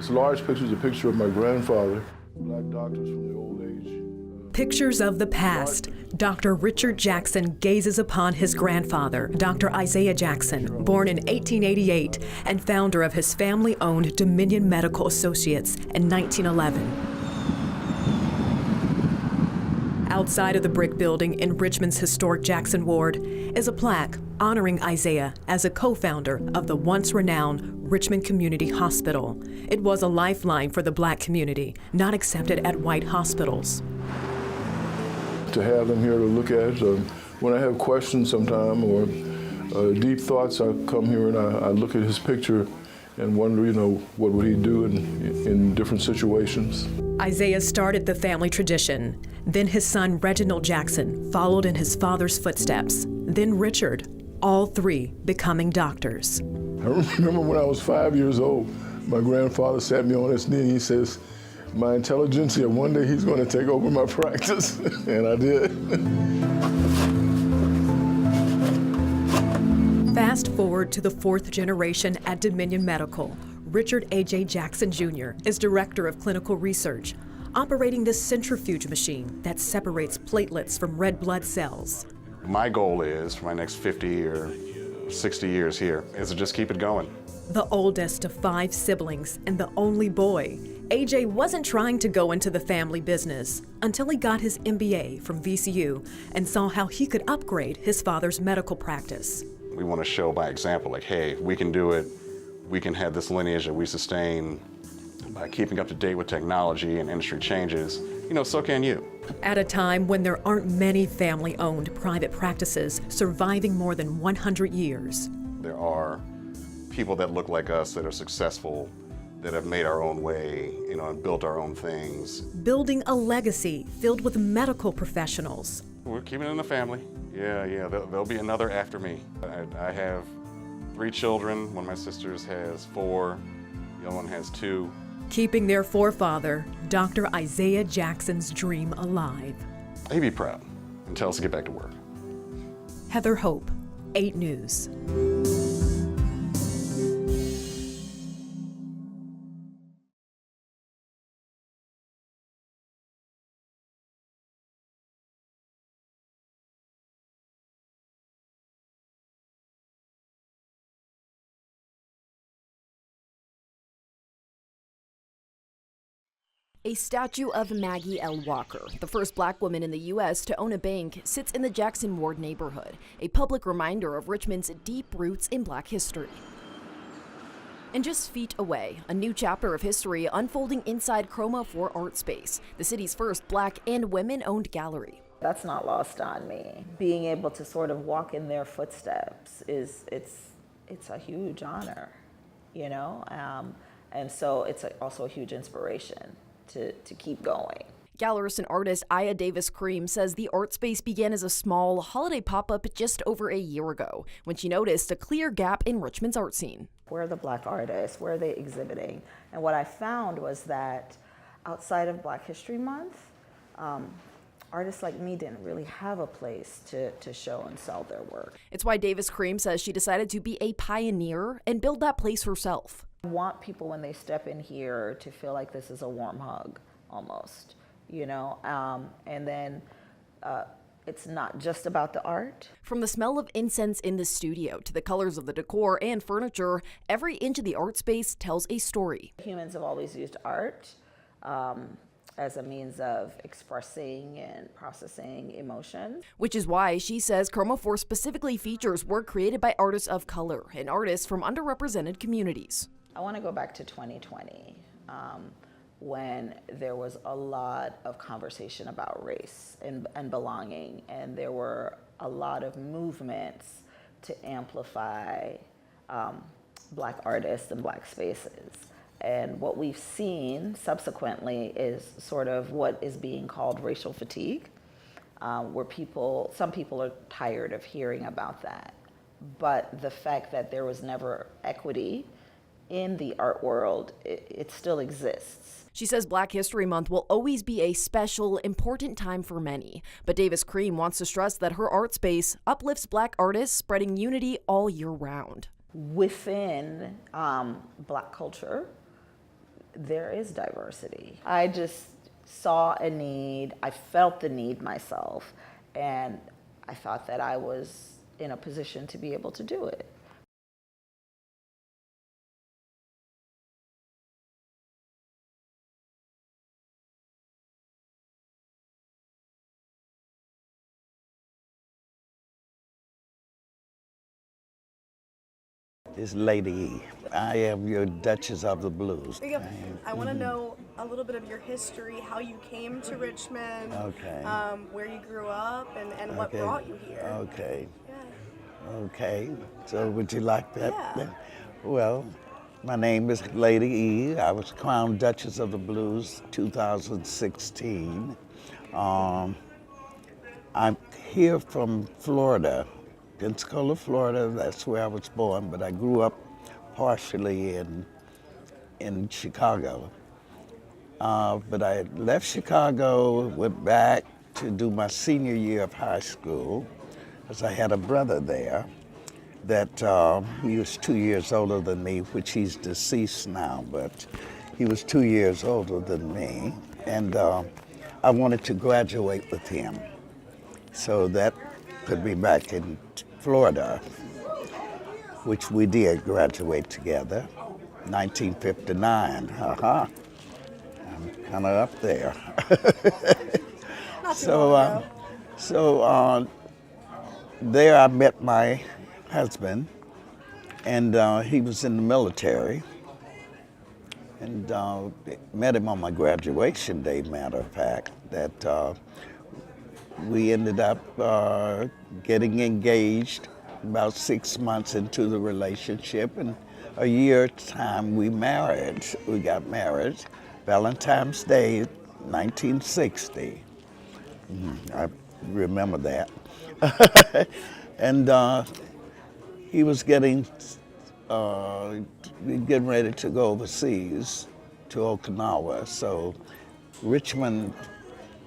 This large picture is a picture of my grandfather, black doctors from the old age. Pictures of the past. Dr. Richard Jackson gazes upon his grandfather, Dr. Isaiah Jackson, born in 1888 and founder of his family-owned Dominion Medical Associates in 1911. Outside of the brick building in Richmond's historic Jackson Ward is a plaque honoring Isaiah as a co-founder of the once renowned Richmond Community Hospital. It was a lifeline for the black community, not accepted at white hospitals. To have them here to look at, when I have questions sometime or deep thoughts, I come here and I look at his picture and wonder, what would he do in different situations. Isaiah started the family tradition. Then his son, Reginald Jackson, followed in his father's footsteps. Then Richard, all three becoming doctors. I remember when I was 5 years old, my grandfather sat me on his knee and he says, "My intelligentsia, one day he's going to take over my practice," and I did. Fast forward to the fourth generation at Dominion Medical. Richard A.J. Jackson Jr. is Director of Clinical Research, operating this centrifuge machine that separates platelets from red blood cells. My goal is, for my next 50 or 60 years here, is to just keep it going. The oldest of 5 siblings and the only boy, AJ wasn't trying to go into the family business until he got his MBA from VCU and saw how he could upgrade his father's medical practice. We want to show by example, like, hey, we can do it. We can have this lineage that we sustain by keeping up to date with technology and industry changes. So can you. At a time when there aren't many family-owned private practices surviving more than 100 years. There are people that look like us that are successful, that have made our own way, and built our own things. Building a legacy filled with medical professionals. We're keeping it in the family. Yeah, there'll be another after me. I have 3 children. One of my sisters has 4. The other one has 2. Keeping their forefather, Dr. Isaiah Jackson's dream alive. He'd be proud and tell us to get back to work. Heather Hope, 8 News. A statue of Maggie L. Walker, the first black woman in the U.S. to own a bank, sits in the Jackson Ward neighborhood, a public reminder of Richmond's deep roots in black history. And just feet away, a new chapter of history unfolding inside Chroma 4 Art Space, the city's first black and women-owned gallery. That's not lost on me. Being able to sort of walk in their footsteps it's a huge honor, and so it's also a huge inspiration to keep going. Gallerist and artist Aya Davis Cream says the art space began as a small holiday pop-up just over a year ago when she noticed a clear gap in Richmond's art scene. Where are the black artists? Where are they exhibiting? And what I found was that outside of Black History Month, artists like me didn't really have a place to show and sell their work. It's why Davis Cream says she decided to be a pioneer and build that place herself. I want people when they step in here to feel like this is a warm hug, almost, and then it's not just about the art. From the smell of incense in the studio to the colors of the decor and furniture, every inch of the art space tells a story. Humans have always used art as a means of expressing and processing emotions. Which is why she says Chroma 4 specifically features work created by artists of color and artists from underrepresented communities. I want to go back to 2020 when there was a lot of conversation about race and belonging, and there were a lot of movements to amplify black artists and black spaces. And what we've seen subsequently is sort of what is being called racial fatigue, where some people are tired of hearing about that. But the fact that there was never equity in the art world, it still exists. She says Black History Month will always be a special, important time for many. But Davis Cream wants to stress that her art space uplifts black artists, spreading unity all year round. Within black culture, there is diversity. I just saw a need, I felt the need myself, and I thought that I was in a position to be able to do it. It's Lady E. I am your Duchess of the Blues. There you go. I want to know a little bit of your history, how you came to Richmond, Okay. Where you grew up, and what Okay. brought you here. Okay. Yeah. Okay. So would you like that? Yeah. Well, my name is Lady E. I was crowned Duchess of the Blues 2016. I'm here from Florida, Pensacola, Florida. That's where I was born, but I grew up partially in Chicago. But I left Chicago, went back to do my senior year of high school, because I had a brother there that he was 2 years older than me, which he's deceased now, but he was 2 years older than me, and I wanted to graduate with him. So that put me back in Florida, which we did graduate together, 1959. I'm kind of up there. Not too long ago. So there I met my husband, and he was in the military, and met him on my graduation day, matter of fact, that we ended up getting engaged about 6 months into the relationship, and a year time we married. We got married Valentine's Day, 1960. I remember that. And he was getting ready to go overseas to Okinawa. So Richmond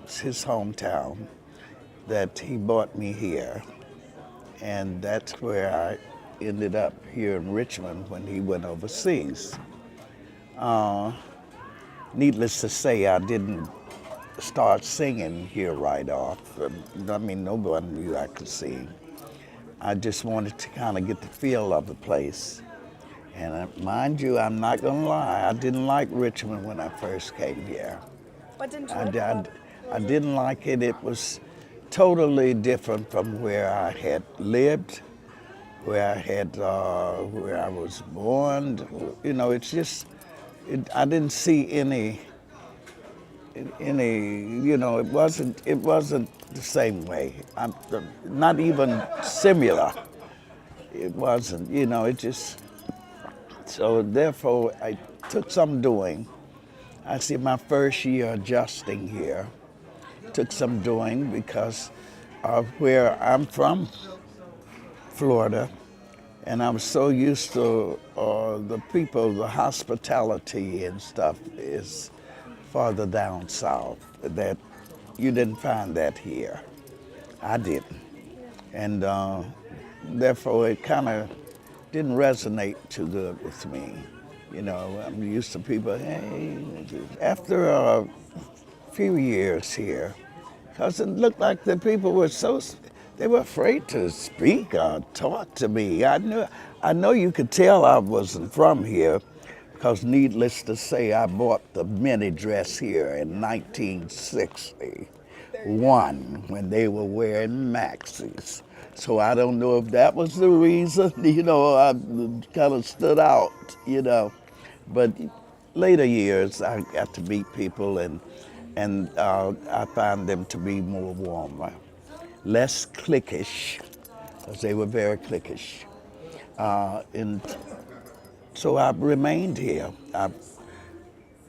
is his hometown, that he brought me here. And that's where I ended up here in Richmond when he went overseas. Needless to say, I didn't start singing here right off. I mean, nobody knew I could sing. I just wanted to kind of get the feel of the place. And mind you, I'm not gonna lie, I didn't like Richmond when I first came here. What didn't you like about it? I didn't like it. It was totally different from where I had lived, where I was born. You know, it's just, I didn't see any, you know, it wasn't the same way. Not even similar. It wasn't, you know, it just, so therefore I took some doing. I see my first year adjusting here. Took some doing because of where I'm from, Florida, and I'm so used to the people, the hospitality and stuff is farther down south, that you didn't find that here. I didn't. And therefore it kind of didn't resonate too good with me. You know, I'm used to people, hey, after a few years here, because it looked like the people were they were afraid to speak or talk to me. I know you could tell I wasn't from here, because needless to say, I bought the mini dress here in 1961 when they were wearing maxis. So I don't know if that was the reason, you know, I kind of stood out, you know. But later years, I got to meet people, and I found them to be more warmer, less cliquish, because they were very cliquish. And so I've remained here. I've,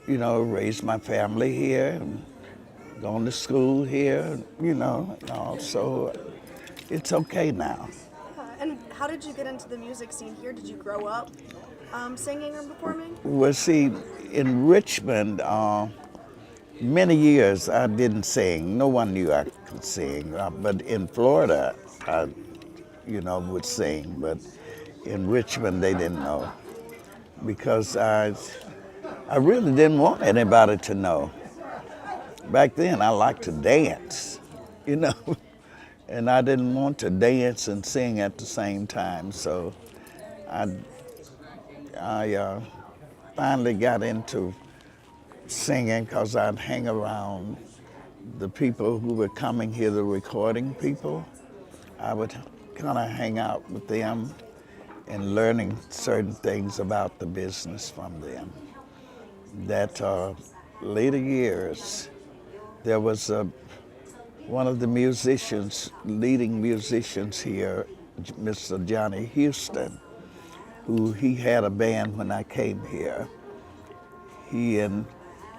you know, raised my family here, and gone to school here, you know, and all. So it's okay now. And how did you get into the music scene here? Did you grow up singing or performing? Well, see, in Richmond, many years I didn't sing. No one knew I could sing. But in Florida, I, you know, would sing. But in Richmond, they didn't know, because I really didn't want anybody to know. Back then, I liked to dance, you know, and I didn't want to dance and sing at the same time. So I finally got into singing because I'd hang around the people who were coming here, the recording people. I would kind of hang out with them and learning certain things about the business from them. That later years, there was one of the musicians, leading musicians here, Mr. Johnny Houston, who he had a band when I came here. He and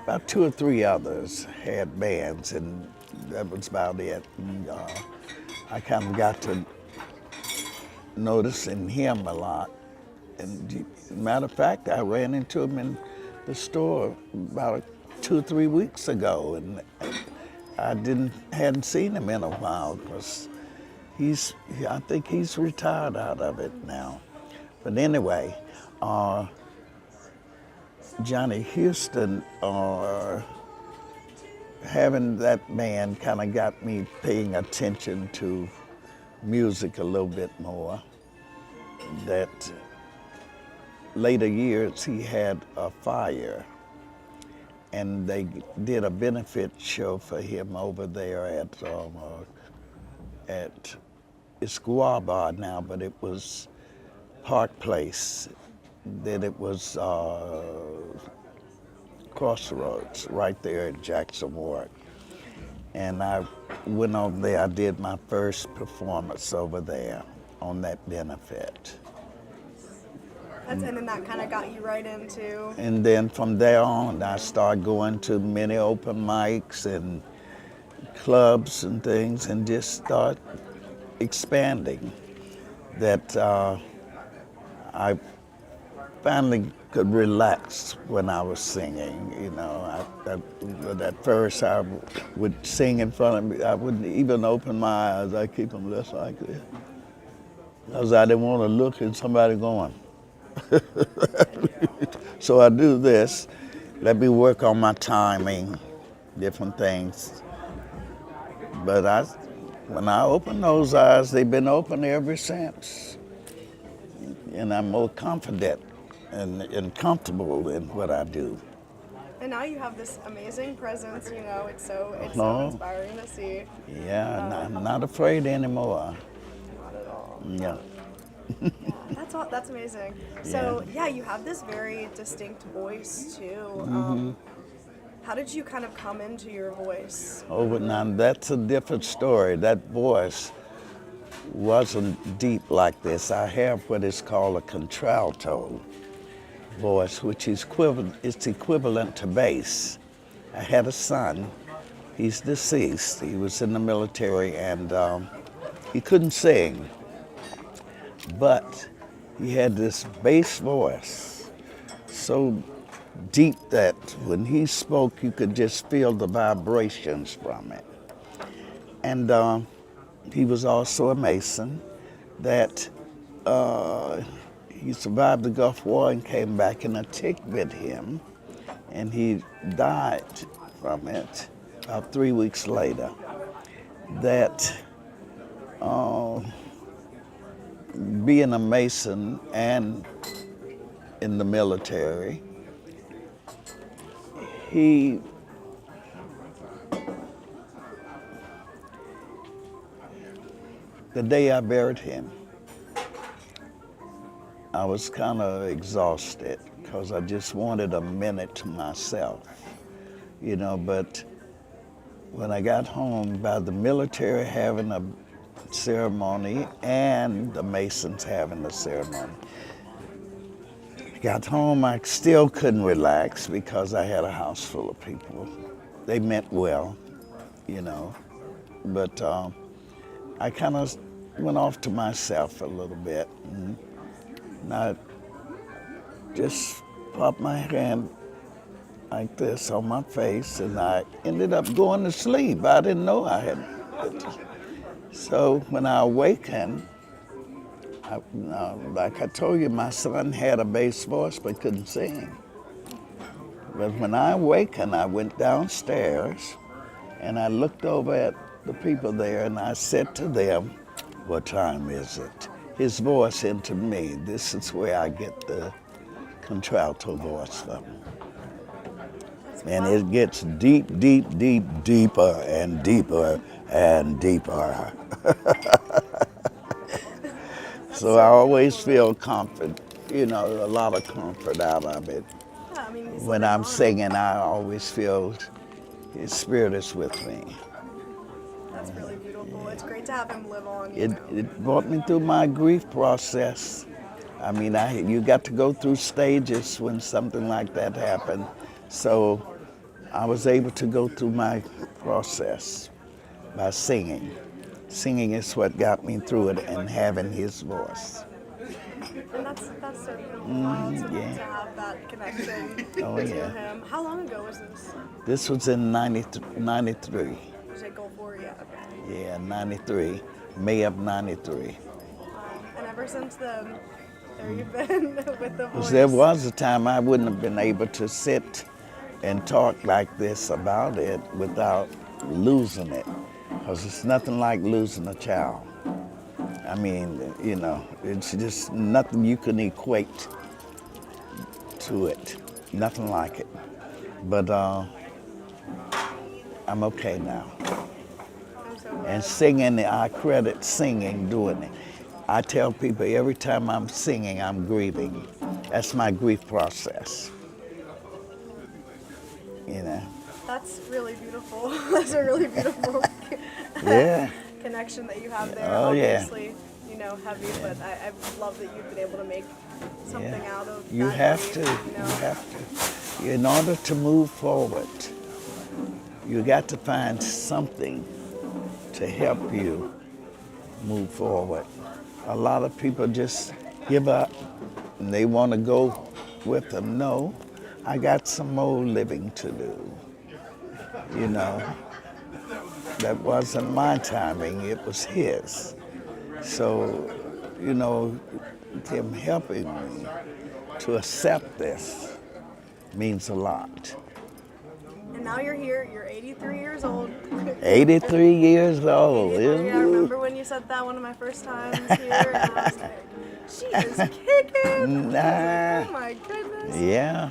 about 2 or 3 others had bands, and that was about it. And, I kind of got to noticing him a lot. And matter of fact, I ran into him in the store about 2 or 3 weeks ago, and I hadn't seen him in a while because I think he's retired out of it now. But anyway, Johnny Houston, having that band kind of got me paying attention to music a little bit more. That later years he had a fire, and they did a benefit show for him over there at Esquire now, but it was Park Place. Then it was Crossroads right there in Jackson Ward. And I went over there, I did my first performance over there on that benefit. And then that kind of got you right into... And then from there on, I started going to many open mics and clubs and things, and just start expanding. That I finally could relax when I was singing. You know, at first I would sing in front of me. I wouldn't even open my eyes. I keep them just like this, because I didn't want to look at somebody going. So I do this. Let me work on my timing, different things. But when I open those eyes, they've been open ever since. And I'm more confident and comfortable in what I do. And now you have this amazing presence, you know, it's so inspiring to see. Yeah, I'm not afraid anymore. Not at all. Yeah. That's amazing. So yeah, you have this very distinct voice too. How did you kind of come into your voice? Oh, but now that's a different story. That voice wasn't deep like this. I have what is called a contralto voice, which is equivalent to bass. I had a son. He's deceased. He was in the military, and he couldn't sing, but he had this bass voice, so deep that when he spoke, you could just feel the vibrations from it. And he was also a Mason. That he survived the Gulf War and came back, and a tick bit him, and he died from it about 3 weeks later. That being a Mason and in the military, the day I buried him, I was kind of exhausted because I just wanted a minute to myself, you know. But when I got home, by the military having a ceremony and the Masons having a ceremony, I got home, I still couldn't relax because I had a house full of people. They meant well, you know, but I kind of went off to myself a little bit, and I just popped my hand like this on my face, and I ended up going to sleep. I didn't know I had. So when I awakened, like I told you, my son had a bass voice but couldn't sing. But when I awakened, I went downstairs and I looked over at the people there and I said to them, "What time is it?" His voice into me. This is where I get the contralto voice from. And it gets deep, deep, deep, deeper and deeper and deeper. So I always feel comfort, you know, a lot of comfort out of it. Yeah, I mean, he's When living I'm on. singing, I always feel His Spirit is with me. That's really beautiful. It's great to have him live on. It brought me through my grief process. I mean, you got to go through stages when something like that happened. So I was able to go through my process by singing. Singing is what got me through it, and having His voice. And that's so beautiful. yeah. To have that connection Oh, to yeah. him. How long ago was this? This was in 93. You said Gulf War, yeah, okay. Yeah, 93, May of 93. And ever since then, there you've been with the voice. Because there was a time I wouldn't have been able to sit and talk like this about it without losing it. Because it's nothing like losing a child. I mean, you know, it's just nothing you can equate to it. Nothing like it. But I'm okay now. I'm so glad. And singing, I credit singing doing it. I tell people every time I'm singing, I'm grieving. That's my grief process. You know? That's really beautiful. That's a really beautiful Yeah. connection that you have there. Oh, yeah. Obviously, you know, heavy, but I love that you've been able to make something out of You that have grief, to. you know? You have to. In order to move forward, you got to find something to help you move forward. A lot of people just give up and they want to go with them. No, I got some more living to do. You know, that wasn't my timing, it was His. So, you know, Him helping me to accept this means a lot. And now you're here, you're 83 years old. 83 years old. 83, I remember when you said that one of my first times here, and I was like, she is kicking. Nah. I was like, oh my goodness. Yeah.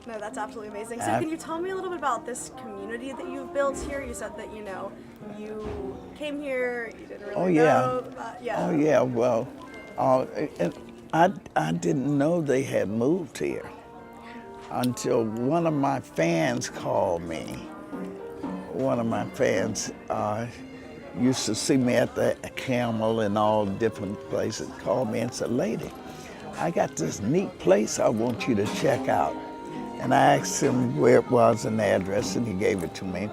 No, that's absolutely amazing. So I've- can you tell me a little bit about this community that you've built here? You said that, you know, you came here, you didn't really Oh, yeah. know about, yeah. Oh, yeah, well, and I didn't know they had moved here until one of my fans called me. One of my fans used to see me at the Camel and all different places, called me and said, "Lady, I got this neat place I want you to check out." And I asked him where it was and the address, and he gave it to me.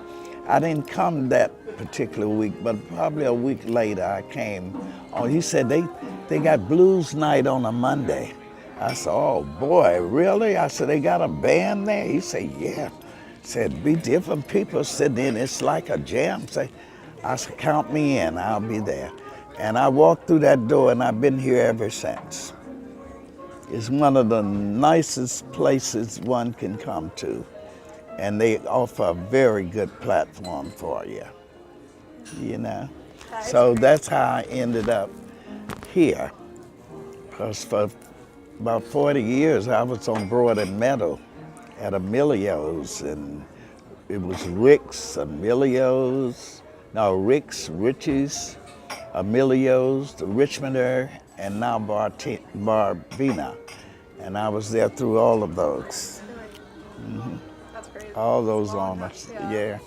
I didn't come that particular week, but probably a week later I came. Oh, he said they got blues night on a Monday. I said, "Oh boy, really?" I said, "They got a band there?" He said, "Yeah." Said, "Be different people sitting in, it's like a jam." I said, "Count me in, I'll be there." And I walked through that door and I've been here ever since. It's one of the nicest places one can come to. And they offer a very good platform for you, you know? So that's how I ended up here. Because for about 40 years, I was on Broad and Meadow at Emilio's, and it was Rick's, Emilio's, no, Rick's, Richie's, Emilio's, the Richmonder, and now Barbina. And I was there through all of those. That's great. All those It's a long honors, time- yeah.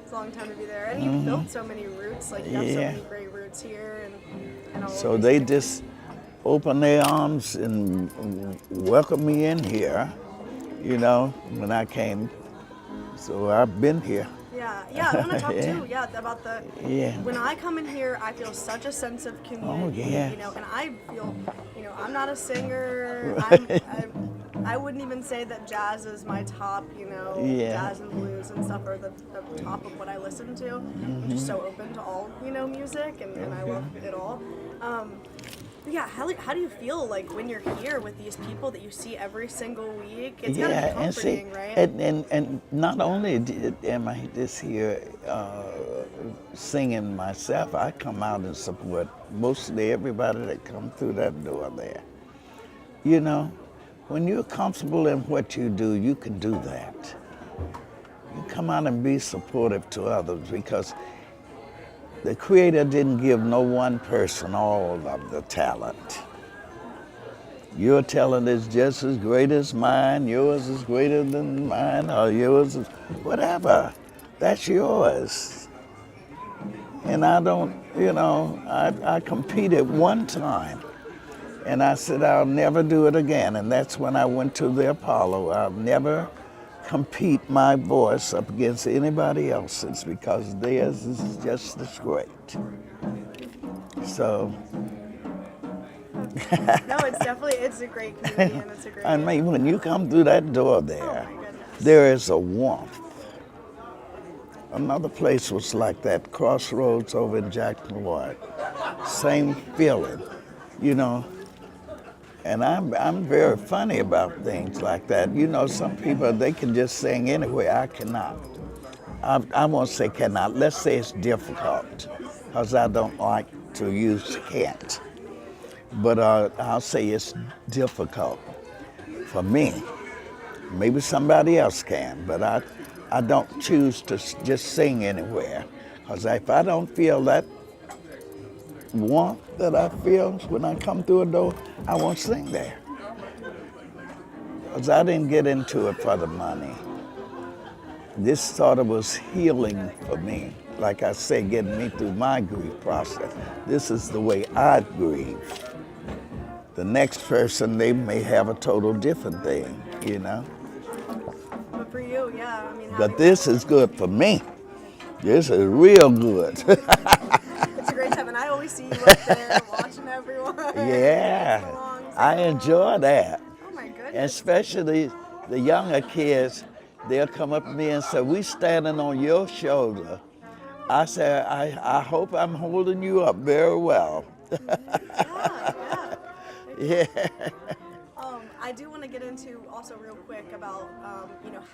It's a long time to be there. And you've built so many roots, like you have so Yeah. many great roots here and all So of they these just opened their arms and welcomed me in here, you know, when I came. So I've been here. Yeah, I want to talk Yeah. too, about the, Yeah. when I come in here, I feel such a sense of community, yeah. you know, and I feel, you know, I'm not a singer, I wouldn't even say that jazz is my top, you know, Yeah. jazz and blues and stuff are the top of what I listen to. I'm just so open to all, you know, music, and I love it all. Yeah, how do you feel like when you're here with these people that you see every single week? It's gotta be and see, comforting, right? and not only am I just here singing myself, I come out and support mostly everybody that comes through that door there. You know, when you're comfortable in what you do, you can do that. You come out and be supportive to others because the Creator didn't give no one person all of the talent. Your talent is just as great as mine, yours is greater than mine, or yours is whatever. That's yours. And I don't, I competed one time, and I said I'll never do it again, and that's when I went to the Apollo. I'll never compete my voice up against anybody else's because theirs is just as great. So. No, it's a great community and it's a great. I mean, when you come through that door there, Oh my goodness. there is a warmth. Another place was like that, Crossroads over in Jackson Ward. Same feeling, you know. And I'm very funny about things like that. You know, some people, they can just sing anywhere. I cannot. I won't say cannot. Let's say it's difficult, because I don't like to use can't. But I'll say it's difficult for me. Maybe somebody else can, but I don't choose to just sing anywhere. Because if I don't feel that warmth that I feel when I come through a door, I won't sing there. Because I didn't get into it for the money. This sort of was healing for me. Like I say, getting me through my grief process. This is the way I grieve. The next person, they may have a total different thing, you know? But for you, yeah, I mean. But this is good for me. This is real good. It's a great time, and I always see you up there watching everyone. Yeah, I enjoy that. Oh my And goodness. especially the younger kids, they'll come up to me and say, we standing on your shoulder. I say, I hope I'm holding you up very well. Yeah. Yeah. I do want to get into also real quick about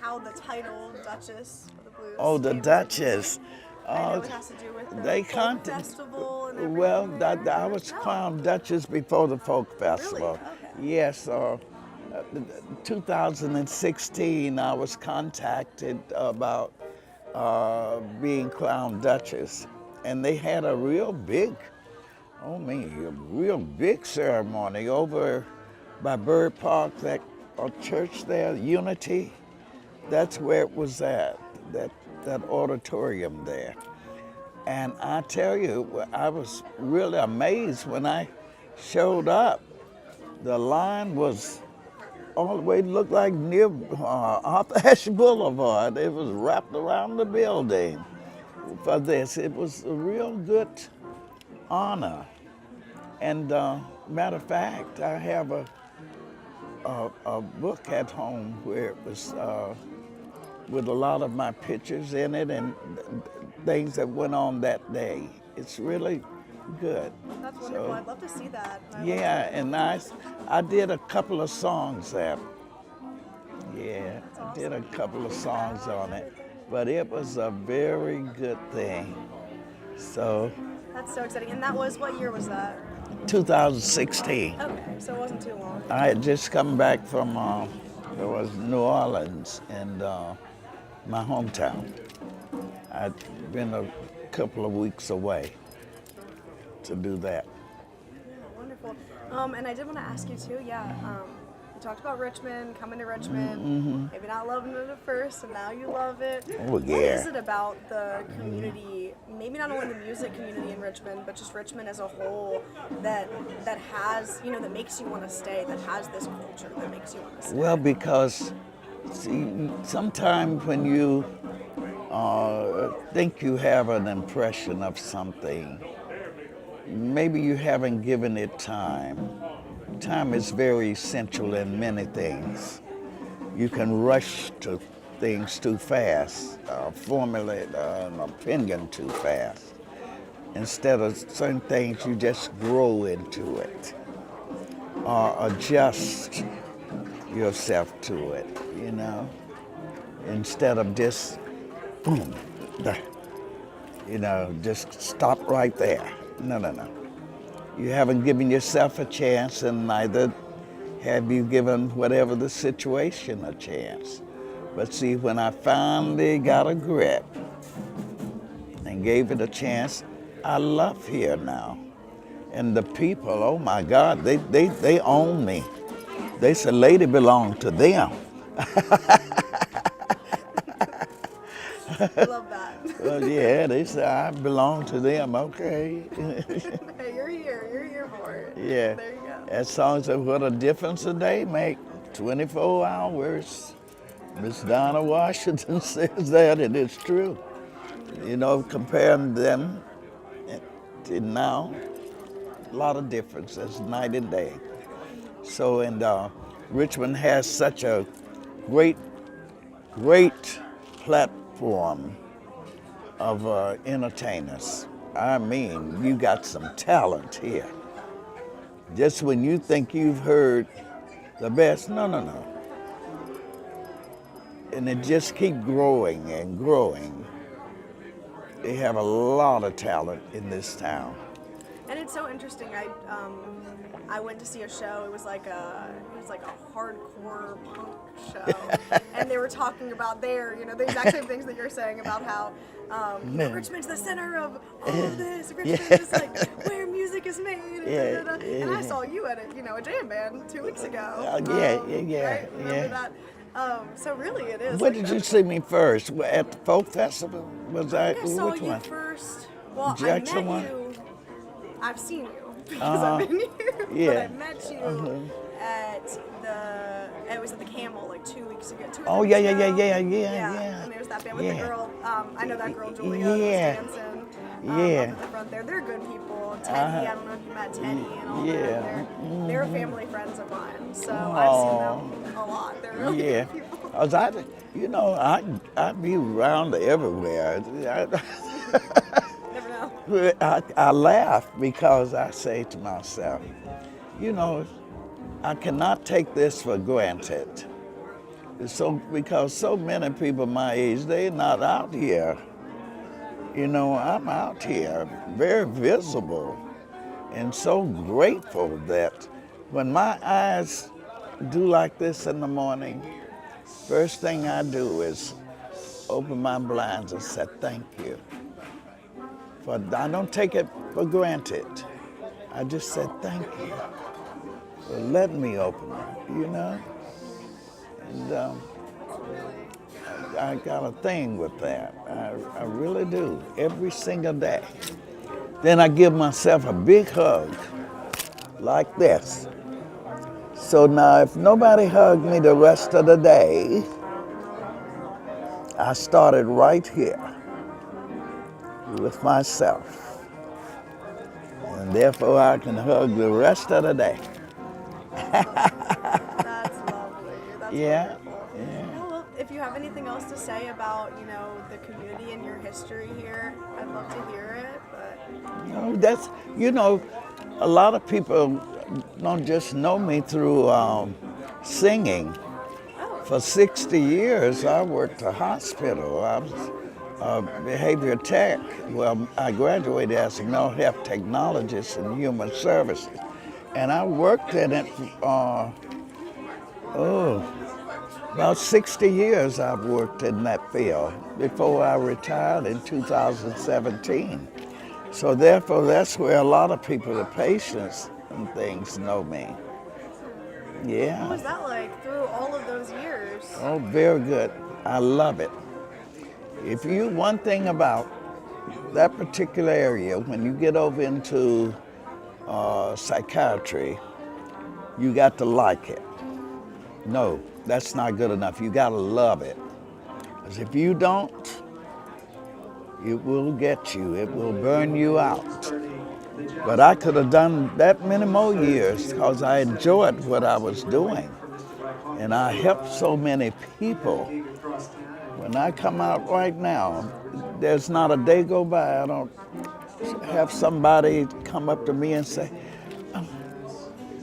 how the title Duchess of the Blues. Oh, the came Duchess. I know it has to do with the They folk festival and everything. Well, there. I was crowned Duchess before the folk festival. Really? Okay. Yes, 2016, I was contacted about being crowned Duchess, and they had a real big ceremony over by Bird Park, that church there, Unity. That's where it was at, that auditorium there. And I tell you, I was really amazed when I showed up. The line was all the way, looked like near Arthur Ashe Boulevard. It was wrapped around the building for this. It was a real good honor. And matter of fact, I have a book at home where it was with a lot of my pictures in it and things that went on that day. It's really good. That's wonderful. I'd love to see that. Yeah, and I did a couple of songs there. Yeah, I did a couple of songs on it, but it was a very good thing. So. That's so exciting. And that was, what year was that? 2016. Okay, so it wasn't too long. I had just come back from New Orleans and my hometown. I'd been a couple of weeks away to do that. Yeah, wonderful. And I did want to ask you too, you talked about Richmond, coming to Richmond, maybe not loving it at first, and now you love it. Oh, yeah. What is it about the community, maybe not only the music community in Richmond, but just Richmond as a whole, that has, that makes you want to stay, that has this culture that makes you want to stay? Well, because see, sometimes when you think you have an impression of something, maybe you haven't given it time. Time is very essential in many things. You can rush to things too fast, formulate an opinion too fast. Instead of certain things, you just grow into it or adjust yourself to it, you know, instead of just, boom, you know, just stop right there. No, no, no. You haven't given yourself a chance, and neither have you given whatever the situation a chance. But see, when I finally got a grip and gave it a chance, I love here now. And the people, oh my God, they own me. They said, lady belonged to them. I love that. Well, yeah, they said, I belong to them, okay. Hey, you're here for it. Yeah, There you go. that song said, what a difference a day make, 24 hours. Miss Donna Washington says that, and it's true. You know, comparing them to now, a lot of differences, night and day. So, and Richmond has such a great platform of entertainers. I mean, you got some talent here. Just when you think you've heard the best, no. And it just keep growing and growing. They have a lot of talent in this town. And it's so interesting. I went to see a show. It was like a hardcore punk show, and they were talking about the exact same things that you're saying about how Richmond's the center of all of this. Richmond is like where music is made. And, and I saw you at a jam band 2 weeks ago. Yeah. Right? Remember that? So really, it is. Where did you see me first? At the folk festival? Was that I saw which you one? first. Well, Jackson I met one? you. I've seen you because I've been here. Yeah. But I met you it was at the Camel like 2 weeks ago. Oh, yeah. And there's that band with the girl. I know that girl Julia Yeah. who's dancing. Yeah. Up at the front there. They're good people. Teddy, I don't know if you met Teddy and all Yeah. that. They're family friends of mine. So I've seen them a lot. They're really Yeah. good people. I be around everywhere. Never know. I laugh because I say to myself, I cannot take this for granted. Because so many people my age, they're not out here. I'm out here, very visible, and so grateful that when my eyes do like this in the morning, first thing I do is open my blinds and say thank you. I don't take it for granted. I just said thank you for letting me open it, And I got a thing with that. I really do, every single day. Then I give myself a big hug, like this. So now if nobody hugged me the rest of the day, I started right here with myself. And therefore I can hug the rest of the day. That's lovely. That's Yeah. wonderful. Well, if you have anything else to say about, the community and your history here, I'd love to hear it. But A lot of people don't just know me through singing. For 60 years, I worked at a hospital. I was a behavior tech. Well, I graduated as a mental health technologist in human services. And I worked in it about 60 years I've worked in that field before I retired in 2017. So therefore, that's where a lot of people, the patients and things, know me. Yeah. what was that like through all of those years? Oh, very good. I love it. One thing about that particular area, when you get over into psychiatry, you got to like it. No, that's not good enough. You got to love it. Because if you don't, it will get you. It will burn you out. But I could have done that many more years because I enjoyed what I was doing. And I helped so many people. When I come out right now, there's not a day go by I don't have somebody come up to me and say, "Oh,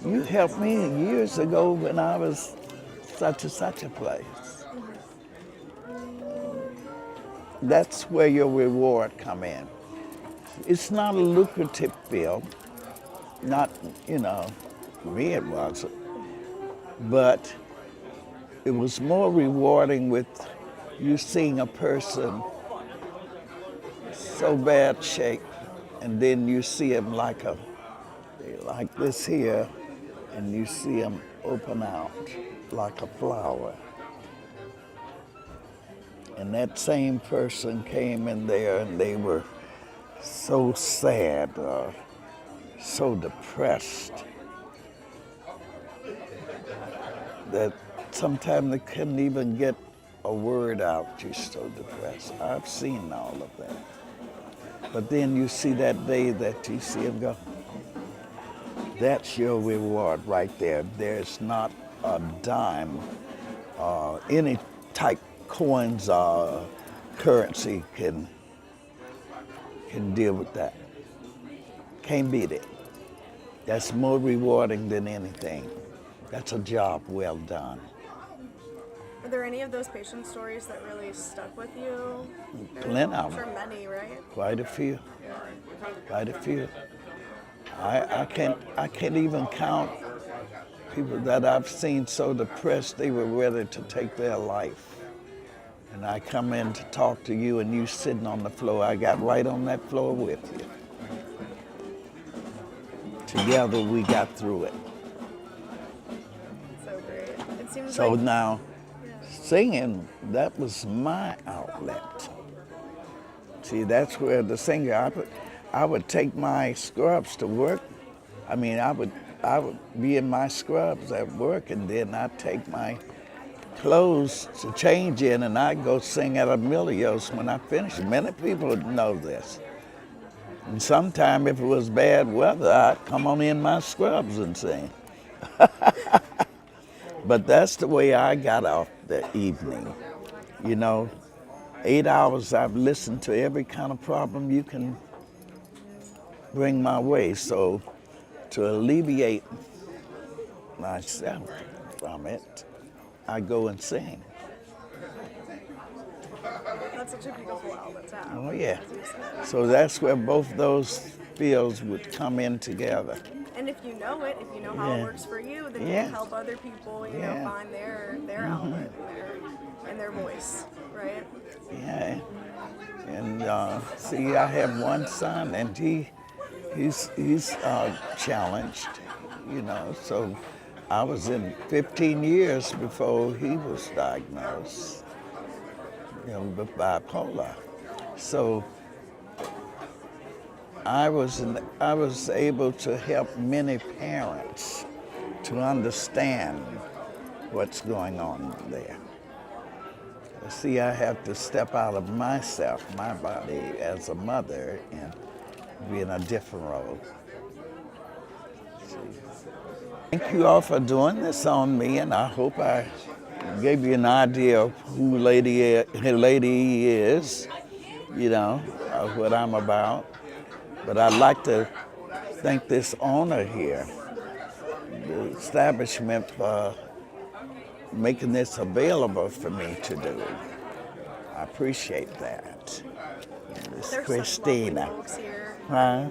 you helped me years ago when I was such and such a place." That's where your reward come in. It's not a lucrative field, not, for me it wasn't, but it was more rewarding with you seeing a person so bad shape, and then you see him like this here, and you see him open out like a flower. And that same person came in there and they were so sad, so depressed, that sometimes they couldn't even get a word out. You're so depressed. I've seen all of that. But then you see that day that you see him go, that's your reward right there. There's not a dime, any type coins or currency can deal with that. Can't beat it. That's more rewarding than anything. That's a job well done. Are there any of those patient stories that really stuck with you? Plenty of I'm sure them. many, right? Quite a few. Quite a few. I can't even count people that I've seen so depressed they were ready to take their life. And I come in to talk to you and you sitting on the floor. I got right on that floor with you. Together we got through it. So great. It seems So like now, singing, that was my outlet. See, that's where the singer, I would take my scrubs to work. I mean, I would be in my scrubs at work, and then I'd take my clothes to change in, and I'd go sing at Emilio's when I finished. Many people know this. And sometime if it was bad weather, I'd come on in my scrubs and sing. But that's the way I got off the evening. 8 hours I've listened to every kind of problem you can bring my way. So to alleviate myself from it, I go and sing. that's such a beautiful outlet to have. Oh yeah. as you said. So that's where both those fields would come in together. And if you know it, if you know how it Yeah. works for you, then you Yeah. can help other people, Yeah. find their outlet and their voice, right? Yeah. And see, I have one son, and he's challenged, So I was in 15 years before he was diagnosed, with bipolar. So I was able to help many parents to understand what's going on there. See, I have to step out of myself, my body, as a mother, and be in a different role. Thank you all for doing this on me, and I hope I gave you an idea of who Lady is, of what I'm about. But I'd like to thank this owner here, the establishment, for making this available for me to do. I appreciate that. Miss There's Christina. such lovely folks here. Huh?